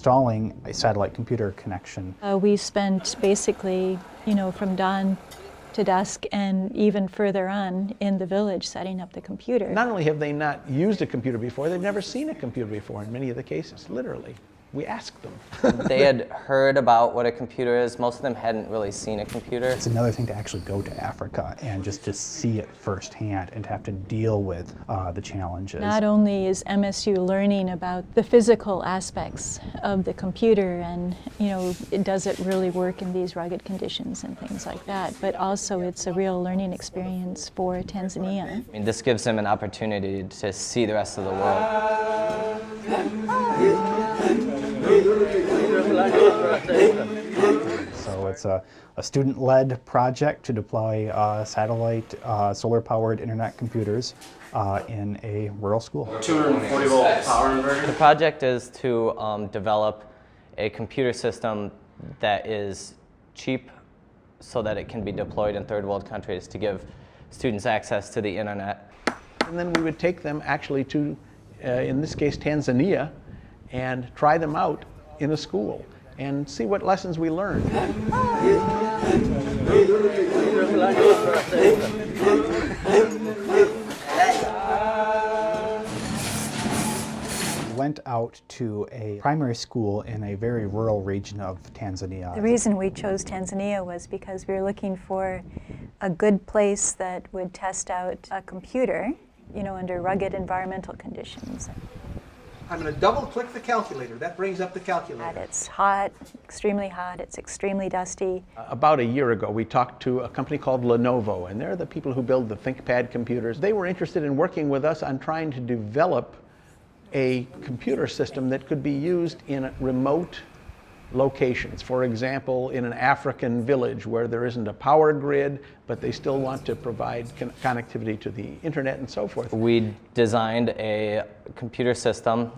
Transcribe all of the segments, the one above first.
installing a satellite computer connection. We spent basically, from dawn to dusk and even further on in the village setting up the computer. Not only have they not used a computer before, they've never seen a computer before in many of the cases, literally. We asked them. They had heard about what a computer is. Most of them hadn't really seen a computer. It's another thing to actually go to Africa and just to see it firsthand and to have to deal with the challenges. Not only is MSU learning about the physical aspects of the computer and, does it really work in these rugged conditions and things like that, but also it's a real learning experience for Tanzania. This gives them an opportunity to see the rest of the world. So it's a student-led project to deploy satellite solar-powered internet computers in a rural school. 240 volt power inverter. The project is to develop a computer system that is cheap so that it can be deployed in third world countries to give students access to the internet. And then we would take them actually to, in this case, Tanzania, and try them out in a school and see what lessons we learned. Went out to a primary school in a very rural region of Tanzania. The reason we chose Tanzania was because we were looking for a good place that would test out a computer, under rugged environmental conditions. I'm going to double click the calculator. That brings up the calculator. It's hot, it's extremely dusty. About a year ago, we talked to a company called Lenovo, and they're the people who build the ThinkPad computers. They were interested in working with us on trying to develop a computer system that could be used in remote locations. For example, in an African village where there isn't a power grid, but they still want to provide connectivity to the internet and so forth. We designed a computer system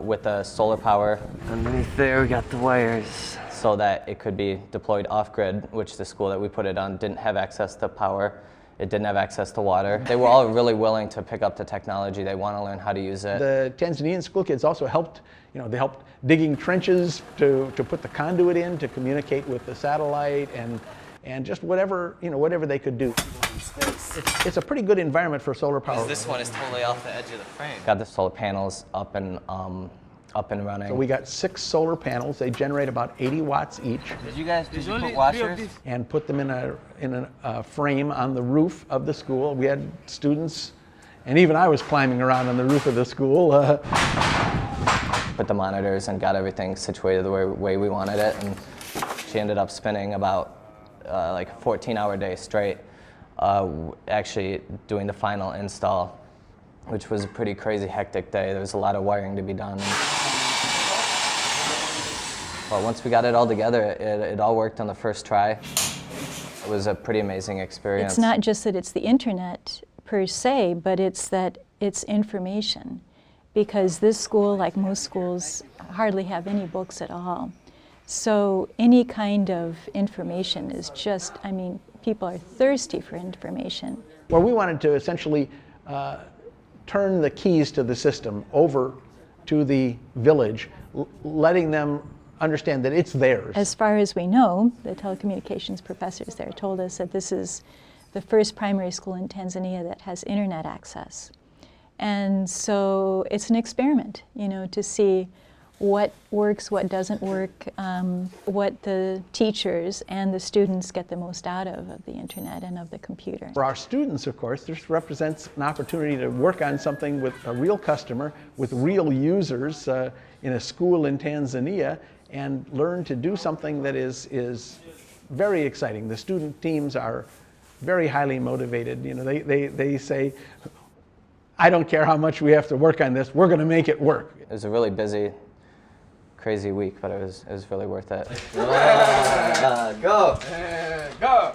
with a solar power. Underneath there we got the wires. So that it could be deployed off-grid, which the school that we put it on didn't have access to power. It didn't have access to water. They were all really willing to pick up the technology. They want to learn how to use it. The Tanzanian school kids also helped, they helped digging trenches to put the conduit in to communicate with the satellite and just whatever, whatever they could do. It's a pretty good environment for solar power. This one is totally off the edge of the frame. Got the solar panels up and running. So we got 6 solar panels. They generate about 80 watts each. Did you put washers? And put them in a frame on the roof of the school. We had students, and even I was climbing around on the roof of the school. Put the monitors and got everything situated the way we wanted it, and she ended up spending about like a 14-hour day straight actually doing the final install, which was a pretty crazy hectic day. There was a lot of wiring to be done. But once we got it all together, it all worked on the first try. It was a pretty amazing experience. It's not just that it's the internet per se, but it's that it's information. Because this school, like most schools, hardly have any books at all. So any kind of information is just, people are thirsty for information. Well, we wanted to essentially turn the keys to the system over to the village, letting them understand that it's theirs. As far as we know, the telecommunications professors there told us that this is the first primary school in Tanzania that has internet access. And so it's an experiment, to see what works, what doesn't work, what the teachers and the students get the most out of the internet and of the computer. For our students, of course, this represents an opportunity to work on something with a real customer, with real users in a school in Tanzania, and learn to do something that is very exciting. The student teams are very highly motivated. They say, I don't care how much we have to work on this, we're going to make it work. It was a really busy, crazy week, but it was really worth it. Go! Go!